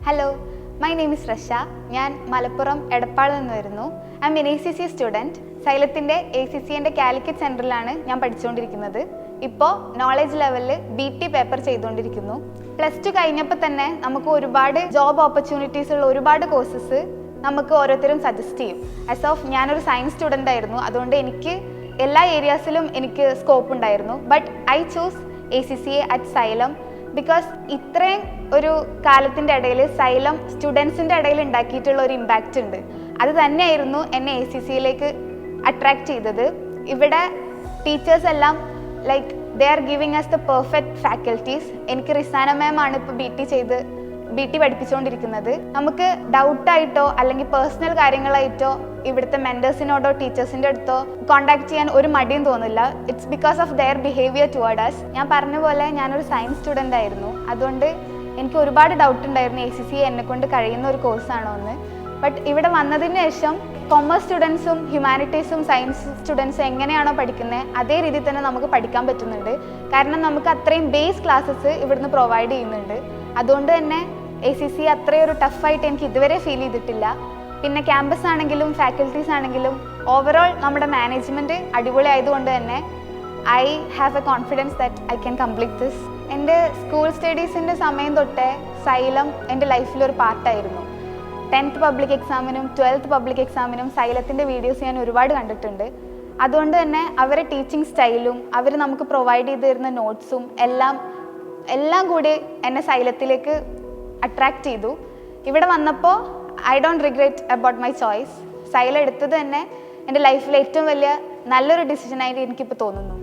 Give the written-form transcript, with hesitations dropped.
Hello, my name is Rasha. ഞാൻ മലപ്പുറം എടപ്പാളിൽ നിന്ന് വരുന്നു. I am an ACC student. സൈലത്തിൻ്റെ ACCൻ്റെ കാലിക്കറ്റ് സെൻറ്ററിലാണ് ഞാൻ പഠിച്ചുകൊണ്ടിരിക്കുന്നത്. ഇപ്പോൾ നോളജ് ലെവലിൽ BT പേപ്പർ ചെയ്തുകൊണ്ടിരിക്കുന്നു. +2 കഴിഞ്ഞപ്പോൾ തന്നെ നമുക്ക് ഒരുപാട് ജോബ് ഓപ്പർച്യൂണിറ്റീസ് ഉള്ള ഒരുപാട് കോഴ്സസ് നമുക്ക് ഓരോരുത്തരും സജസ്റ്റ് ചെയ്യും. ആസ് ഓഫ് ഞാനൊരു സയൻസ് സ്റ്റുഡൻ്റ് ആയിരുന്നു, അതുകൊണ്ട് എനിക്ക് എല്ലാ ഏരിയാസിലും എനിക്ക് സ്കോപ്പ് ഉണ്ടായിരുന്നു. But I choose ACCA at xylem because ഇത്രയും ഒരു കാലത്തിൻ്റെ ഇടയിൽ സൈലം സ്റ്റുഡൻസിൻ്റെ ഇടയിൽ ഉണ്ടാക്കിയിട്ടുള്ള ഒരു ഇമ്പാക്റ്റ് ഉണ്ട്. അത് തന്നെയായിരുന്നു എന്നെ ACCയിലേക്ക് അട്രാക്റ്റ് ചെയ്തത്. ഇവിടെ ടീച്ചേഴ്സ് എല്ലാം like they are giving us the perfect faculties. എനിക്ക് റിസാന മാം ആണ് ഇപ്പോൾ BT പഠിപ്പിച്ചുകൊണ്ടിരിക്കുന്നത്. നമുക്ക് ഡൗട്ടായിട്ടോ അല്ലെങ്കിൽ പേഴ്സണൽ കാര്യങ്ങളായിട്ടോ ഇവിടുത്തെ മെൻറ്റേഴ്സിനോടോ ടീച്ചേഴ്സിൻ്റെ അടുത്തോ കോൺടാക്ട് ചെയ്യാൻ ഒരു മടിയും തോന്നില്ല. It's because of their behaviour toward us. ഞാൻ പറഞ്ഞ പോലെ ഞാനൊരു സയൻസ് സ്റ്റുഡൻ്റ് ആയിരുന്നു, അതുകൊണ്ട് എനിക്ക് ഒരുപാട് ഡൗട്ട് ഉണ്ടായിരുന്നു ACCA എന്നെക്കൊണ്ട് കഴിയുന്ന ഒരു കോഴ്സാണോ എന്ന്. ബട്ട് ഇവിടെ വന്നതിന് ശേഷം കൊമേഴ്സ് സ്റ്റുഡൻസും ഹ്യൂമാനിറ്റീസും സയൻസ് സ്റ്റുഡൻസും എങ്ങനെയാണോ പഠിക്കുന്നത് അതേ രീതിയിൽ തന്നെ നമുക്ക് പഠിക്കാൻ പറ്റുന്നുണ്ട്. കാരണം നമുക്ക് അത്രയും ബേസ് ക്ലാസ്സസ് ഇവിടുന്ന് പ്രൊവൈഡ് ചെയ്യുന്നുണ്ട്. അതുകൊണ്ട് തന്നെ ACCA അത്രയൊരു ടഫായിട്ട് എനിക്ക് ഇതുവരെ ഫീൽ ചെയ്തിട്ടില്ല. പിന്നെ ക്യാമ്പസ് ആണെങ്കിലും ഫാക്കൽറ്റീസ് ആണെങ്കിലും ഓവറോൾ നമ്മുടെ മാനേജ്മെൻറ്റ് അടിപൊളി ആയതുകൊണ്ട് തന്നെ I have a confidence that I can complete this. എൻ്റെ സ്കൂൾ സ്റ്റഡീസിൻ്റെ സമയം തൊട്ടേ സൈലം എൻ്റെ ലൈഫിലൊരു പാർട്ടായിരുന്നു. 10th പബ്ലിക് എക്സാമിനും 12th പബ്ലിക് എക്സാമിനും സൈലത്തിൻ്റെ വീഡിയോസ് ഞാൻ ഒരുപാട് കണ്ടിട്ടുണ്ട്. അതുകൊണ്ട് തന്നെ അവരെ ടീച്ചിങ് സ്റ്റൈലും അവർ നമുക്ക് പ്രൊവൈഡ് ചെയ്ത് തരുന്ന നോട്ട്സും എല്ലാം കൂടി എന്നെ സൈലത്തിലേക്ക് അട്രാക്റ്റ് ചെയ്തു. ഇവിടെ വന്നപ്പോൾ I don't regret about my choice. Xylem എടുത്തത് തന്നെ എൻ്റെ ലൈഫിലെ ഏറ്റവും വലിയ നല്ലൊരു ഡിസിഷനായിട്ട് എനിക്കിപ്പോൾ തോന്നുന്നു.